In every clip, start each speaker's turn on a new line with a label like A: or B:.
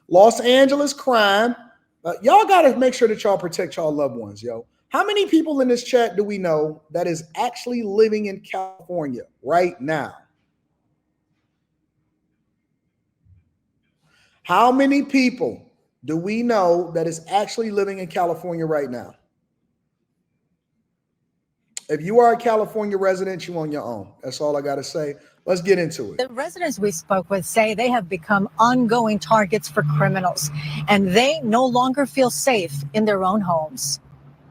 A: Los Angeles crime. Y'all got to make sure that y'all protect y'all loved ones, yo. How many people in this chat do we know that is actually living in California right now? How many people do we know that is actually living in California right now? If you are a California resident, you on your own. That's all I got to say. Let's get into it.
B: The residents we spoke with say they have become ongoing targets for criminals, and they no longer feel safe in their own homes.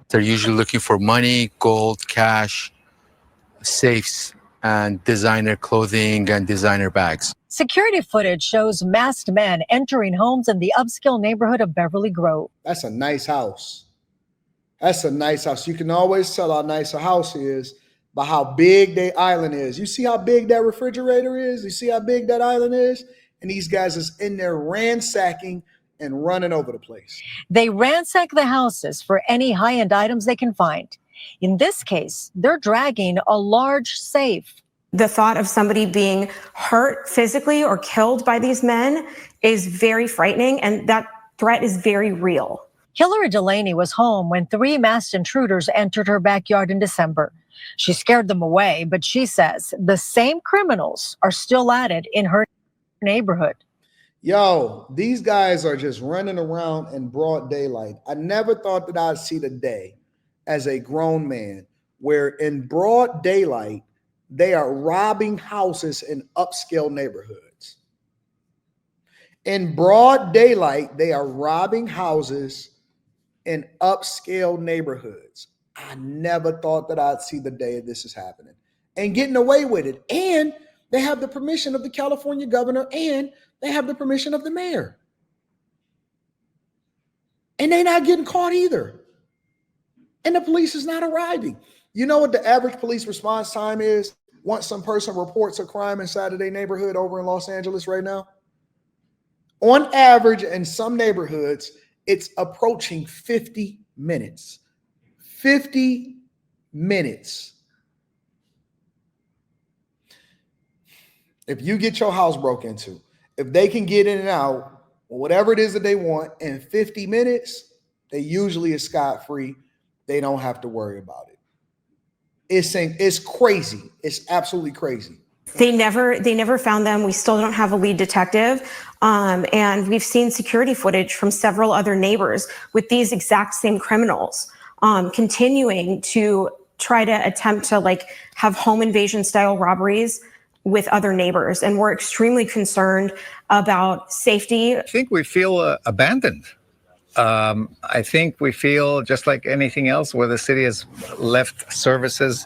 C: They're usually looking for money, gold, cash, safes, and designer clothing and designer bags.
B: Security footage shows masked men entering homes in the Upscale neighborhood of Beverly Grove.
A: That's a nice house. That's a nice house. You can always tell how nice a house is by how big their island is. You see how big that refrigerator is? You see how big that island is? And these guys is in there ransacking and running over the place.
B: They ransack the houses for any high-end items they can find. In this case, they're dragging a large safe.
D: The thought of somebody being hurt physically or killed by these men is very frightening, and that threat is very real.
B: Hillary Delaney was home when 3 masked intruders entered her backyard in December. She scared them away, but she says the same criminals are still at it in her neighborhood.
A: Yo, these guys are just running around in broad daylight. I never thought that I'd see the day as a grown man where in broad daylight, they are robbing houses in upscale neighborhoods. In broad daylight, they are robbing houses in upscale neighborhoods. I never thought that I'd see the day this is happening and getting away with it. And they have the permission of the California governor and they have the permission of the mayor. And they're not getting caught either. And the police is not arriving. You know what the average police response time is once some person reports a crime inside of their neighborhood over in Los Angeles right now? On average, in some neighborhoods, it's approaching 50 minutes. 50 minutes. If you get your house broke into, if they can get in and out, whatever it is that they want in 50 minutes, they usually is scot-free. They don't have to worry about it. It's crazy. It's absolutely crazy.
D: They never found them. We still don't have a lead detective. And we've seen security footage from several other neighbors with these exact same criminals continuing to try to attempt to have home invasion style robberies with other neighbors. And we're extremely concerned about safety.
E: I think we feel abandoned. I think we feel just like anything else where the city has left services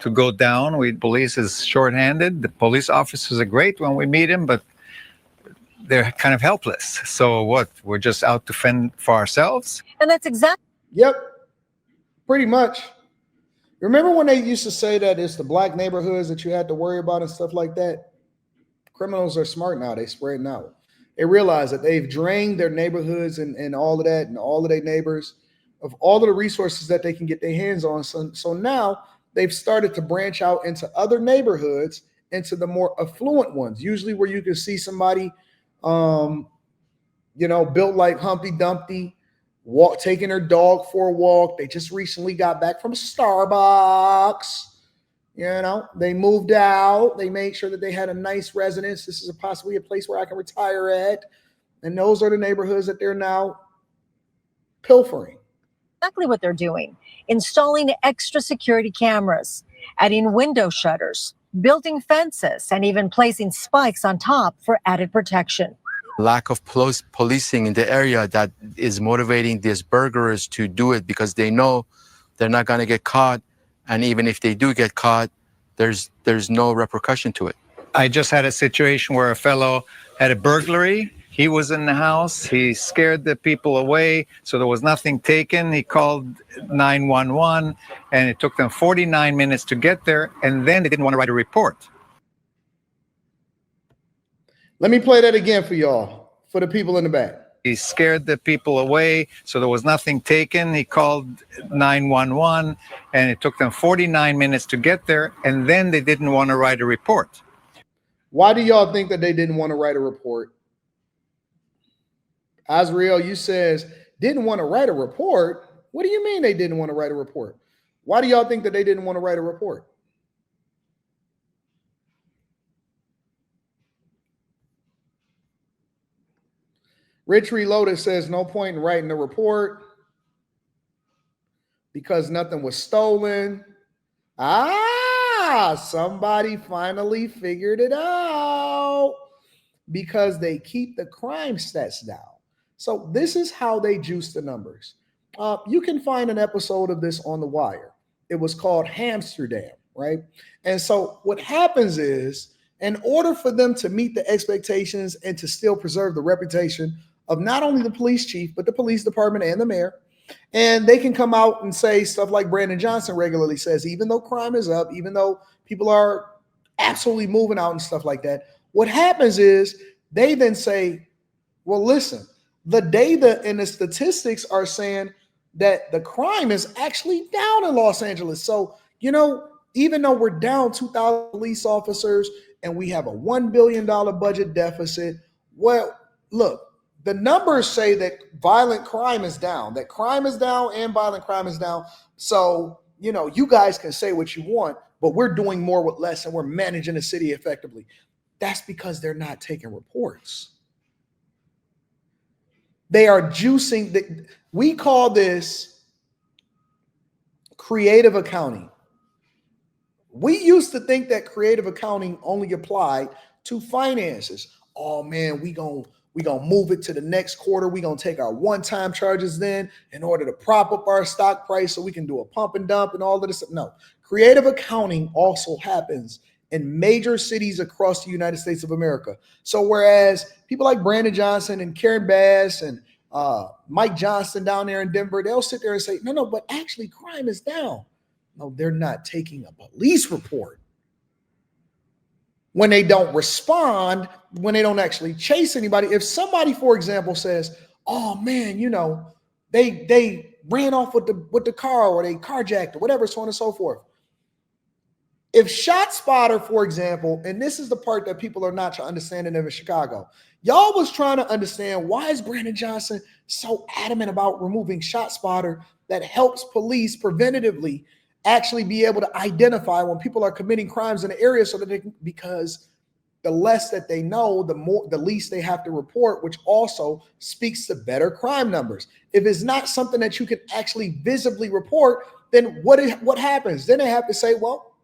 E: to go down. Police is shorthanded. The police officers are great when we meet them, but they're kind of helpless. So what? We're just out to fend for ourselves?
B: And that's exactly.
A: Yep, pretty much. Remember when they used to say that it's the black neighborhoods that you had to worry about and stuff like that? Criminals are smart now. They spreading out. They realize that they've drained their neighborhoods and all of that and all of their neighbors of all of the resources that they can get their hands on. So now they've started to branch out into other neighborhoods, into the more affluent ones, usually where you can see somebody, built like Humpty Dumpty, taking their dog for a walk. They just recently got back from Starbucks. They moved out. They made sure that they had a nice residence. This is possibly a place where I can retire at. And those are the neighborhoods that they're now pilfering.
B: Exactly what they're doing. Installing extra security cameras, adding window shutters, building fences, and even placing spikes on top for added protection.
C: Lack of policing in the area that is motivating these burglars to do it because they know they're not going to get caught. And even if they do get caught, there's no repercussion to it.
E: I just had a situation where a fellow had a burglary. He was in the house. He scared the people away, so there was nothing taken. He called 911, and it took them 49 minutes to get there, and then they didn't want to write a report.
A: Let me play that again for y'all, for the people in the back.
E: He scared the people away, so there was nothing taken. He called 911, and it took them 49 minutes to get there, and then they didn't want to write a report.
A: Why do y'all think that they didn't want to write a report? Azriel, you says, didn't want to write a report. What do you mean they didn't want to write a report? Why do y'all think that they didn't want to write a report? Rich Reloaded says, no point in writing a report because nothing was stolen. Somebody finally figured it out. Because they keep the crime stats down. So this is how they juice the numbers. You can find an episode of this on The Wire. It was called Hamsterdam, right? And so what happens is, in order for them to meet the expectations and to still preserve the reputation of not only the police chief, but the police department and the mayor, and they can come out and say stuff like Brandon Johnson regularly says, even though crime is up, even though people are absolutely moving out and stuff like that, what happens is they then say, well, listen, the data and the statistics are saying that the crime is actually down in Los Angeles. So, even though we're down 2,000 police officers and we have a $1 billion budget deficit, well, look, the numbers say that violent crime is down, that crime is down and violent crime is down. So, you guys can say what you want, but we're doing more with less and we're managing the city effectively. That's because they're not taking reports. They are juicing. We call this creative accounting. We used to think that creative accounting only applied to finances. Oh man, we gonna move it to the next quarter. We gonna take our one-time charges then in order to prop up our stock price so we can do a pump and dump and all of this. No, creative accounting also happens in major cities across the United States of America. So whereas people like Brandon Johnson and Karen Bass and Mike Johnston down there in Denver, they'll sit there and say, no, but actually crime is down. No, they're not taking a police report. When they don't respond, when they don't actually chase anybody. If somebody, for example, says, oh man, they ran off with the car or they carjacked or whatever, so on and so forth. If ShotSpotter, for example, and this is the part that people are not understanding in Chicago, y'all was trying to understand why is Brandon Johnson so adamant about removing ShotSpotter that helps police preventatively actually be able to identify when people are committing crimes in the area, so that because the less that they know, the least they have to report, which also speaks to better crime numbers. If it's not something that you can actually visibly report, then what happens? Then they have to say, well,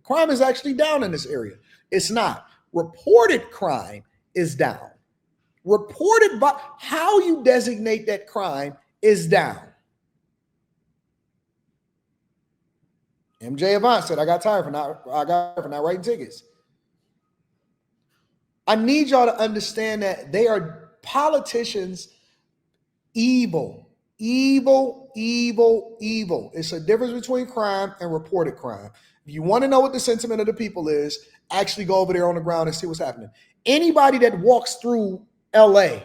A: crime is actually down in this area. It's not. Reported crime is down. Reported by how you designate that crime is down. MJ Avant said, I got tired for not writing tickets. I need y'all to understand that they are politicians evil. It's a difference between crime and reported crime. If you want to know what the sentiment of the people is, actually go over there on the ground and see what's happening. Anybody that walks through LA,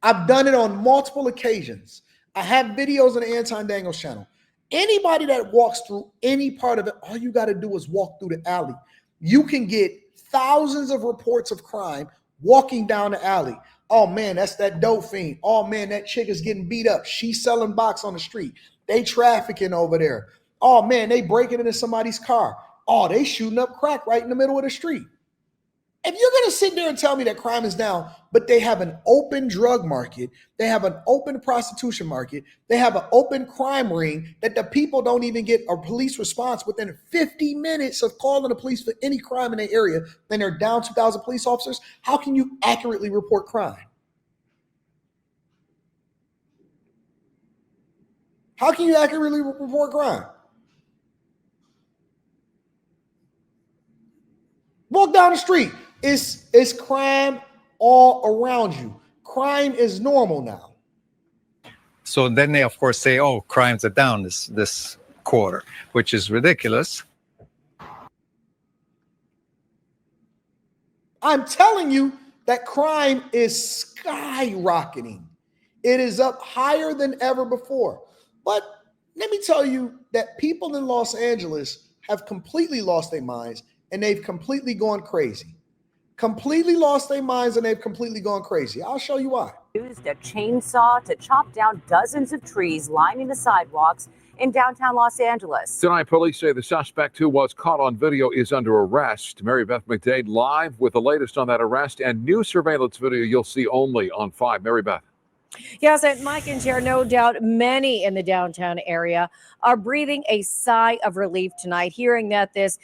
A: I've done it on multiple occasions. I have videos on the Anton Daniels channel. Anybody that walks through any part of it, all you got to do is walk through the alley. You can get thousands of reports of crime walking down the alley. Oh man, that's that dope fiend. Oh man, that chick is getting beat up. She's selling box on the street. They trafficking over there. Oh man, they breaking into somebody's car. Oh, they shooting up crack right in the middle of the street. If you're going to sit there and tell me that crime is down, but they have an open drug market, they have an open prostitution market, they have an open crime ring, that the people don't even get a police response within 50 minutes of calling the police for any crime in the area, then they're down 2,000 police officers, how can you accurately report crime? How can you accurately report crime? Walk down the street. It's crime all around you. Crime is normal now.
E: So then they, of course, say, oh, crimes are down this quarter, which is ridiculous.
A: I'm telling you that crime is skyrocketing. It is up higher than ever before. But let me tell you that people in Los Angeles have completely lost their minds and they've completely gone crazy. completely lost their minds and they've completely gone crazy. I'll show you why.
F: Used a chainsaw to chop down dozens of trees lining the sidewalks in downtown Los Angeles.
G: Tonight, police say the suspect who was caught on video is under arrest. Mary Beth McDade live with the latest on that arrest and new surveillance video you'll see only on 5. Mary Beth.
B: Yes, and Mike and Chair, no doubt many in the downtown area are breathing a sigh of relief tonight, hearing that this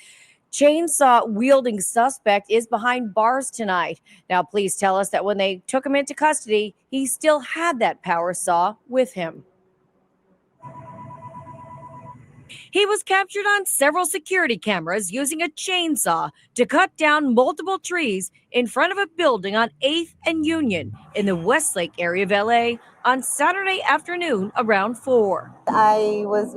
B: chainsaw wielding suspect is behind bars tonight. Now, police tell us that when they took him into custody, he still had that power saw with him. He was captured on several security cameras using a chainsaw to cut down multiple trees in front of a building on 8th and Union in the Westlake area of LA on Saturday afternoon around 4.
H: I was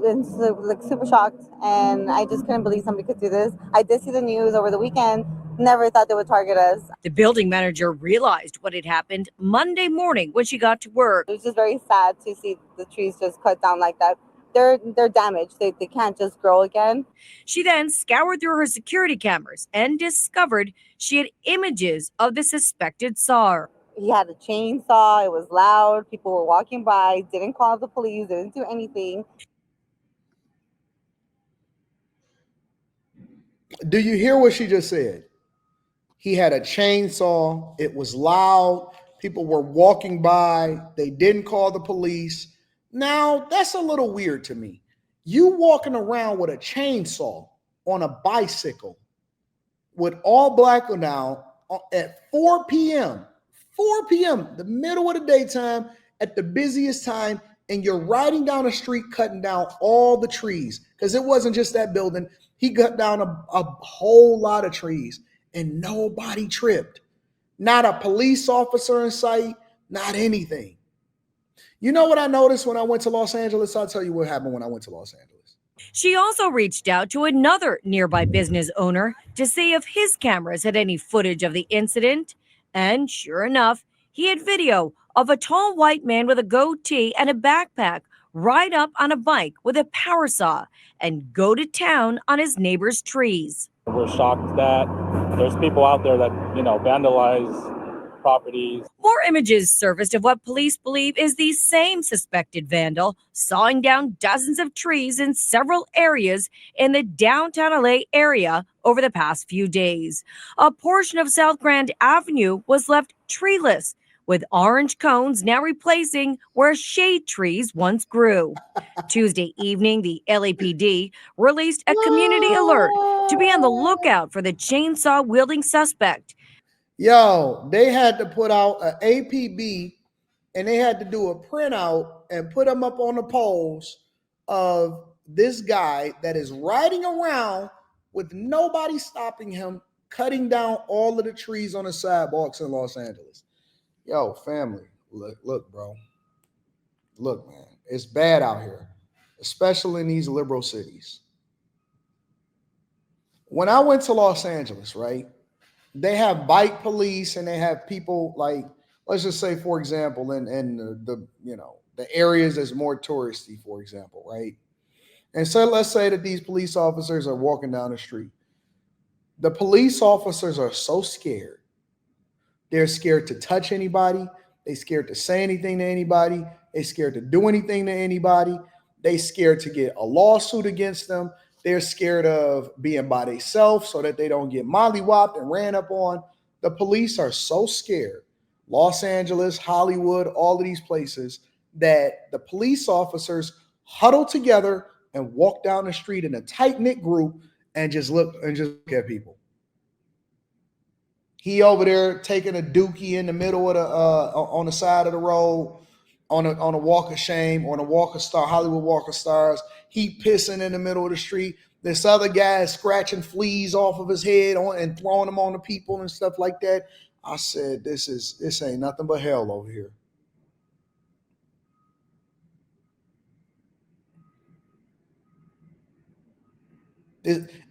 H: super shocked, and I just couldn't believe somebody could do this. I did see the news over the weekend. Never thought they would target us.
B: The building manager realized what had happened Monday morning when she got to work.
H: It was just very sad to see the trees just cut down like that. They're damaged. They can't just grow again.
B: She then scoured through her security cameras and discovered she had images of the suspected saw.
H: He had a chainsaw. It was loud. People were walking by, didn't call the police, didn't do anything.
A: Do you hear what she just said? He had a chainsaw. It was loud. People were walking by. They didn't call the police. Now, that's a little weird to me. You walking around with a chainsaw on a bicycle with all black now at 4 p.m., the middle of the daytime, at the busiest time, and you're riding down the street cutting down all the trees, because it wasn't just that building. He cut down a whole lot of trees, and nobody tripped. Not a police officer in sight, not anything. You know what I noticed when I went to Los Angeles? I'll tell you what happened when I went to Los Angeles.
B: She also reached out to another nearby business owner to see if his cameras had any footage of the incident. And sure enough, he had video of a tall white man with a goatee and a backpack ride up on a bike with a power saw and go to town on his neighbor's trees.
I: We're shocked that there's people out there that, vandalize properties.
B: More images surfaced of what police believe is the same suspected vandal sawing down dozens of trees in several areas in the downtown LA area over the past few days. A portion of South Grand Avenue was left treeless, with orange cones now replacing where shade trees once grew. Tuesday evening, the LAPD released a community alert to be on the lookout for the chainsaw-wielding suspect.
A: Yo, they had to put out an APB, and they had to do a printout and put them up on the poles of this guy that is riding around with nobody stopping him, cutting down all of the trees on the sidewalks in Los Angeles. Yo, family, look, bro. Look, man, it's bad out here, especially in these liberal cities. When I went to Los Angeles, right, they have bike police and they have people like, let's just say, for example, in the areas that's more touristy, for example, right? And so let's say that these police officers are walking down the street. The police officers are so scared. They're scared to touch anybody. They're scared to say anything to anybody. They're scared to do anything to anybody. They're scared to get a lawsuit against them. They're scared of being by themselves so that they don't get mollywopped and ran up on. The police are so scared. Los Angeles, Hollywood, all of these places, that the police officers huddle together and walk down the street in a tight-knit group and just look at people. He over there taking a dookie in the middle of the on the side of the road on a walk of shame, on a walk of star, Hollywood Walk of Stars. He pissing in the middle of the street. This other guy is scratching fleas off of his head and throwing them on the people and stuff like that. I said, this ain't nothing but hell over here.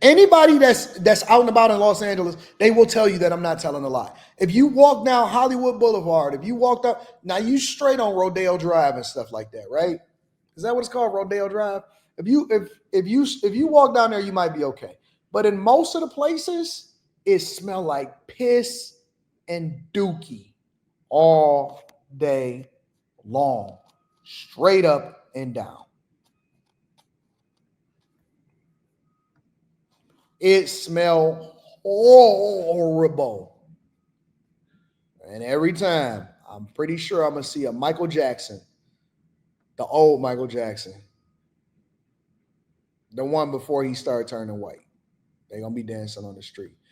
A: Anybody that's out and about in Los Angeles, they will tell you that I'm not telling a lie. If you walk down Hollywood Boulevard, if you walked up, now you straight on Rodeo Drive and stuff like that, right? Is that what it's called, Rodeo Drive? If you walk down there, you might be okay. But in most of the places, it smell like piss and dookie all day long, straight up and down. It smelled horrible. And every time, I'm pretty sure I'm going to see a Michael Jackson, the old Michael Jackson, the one before he started turning white. They're going to be dancing on the street.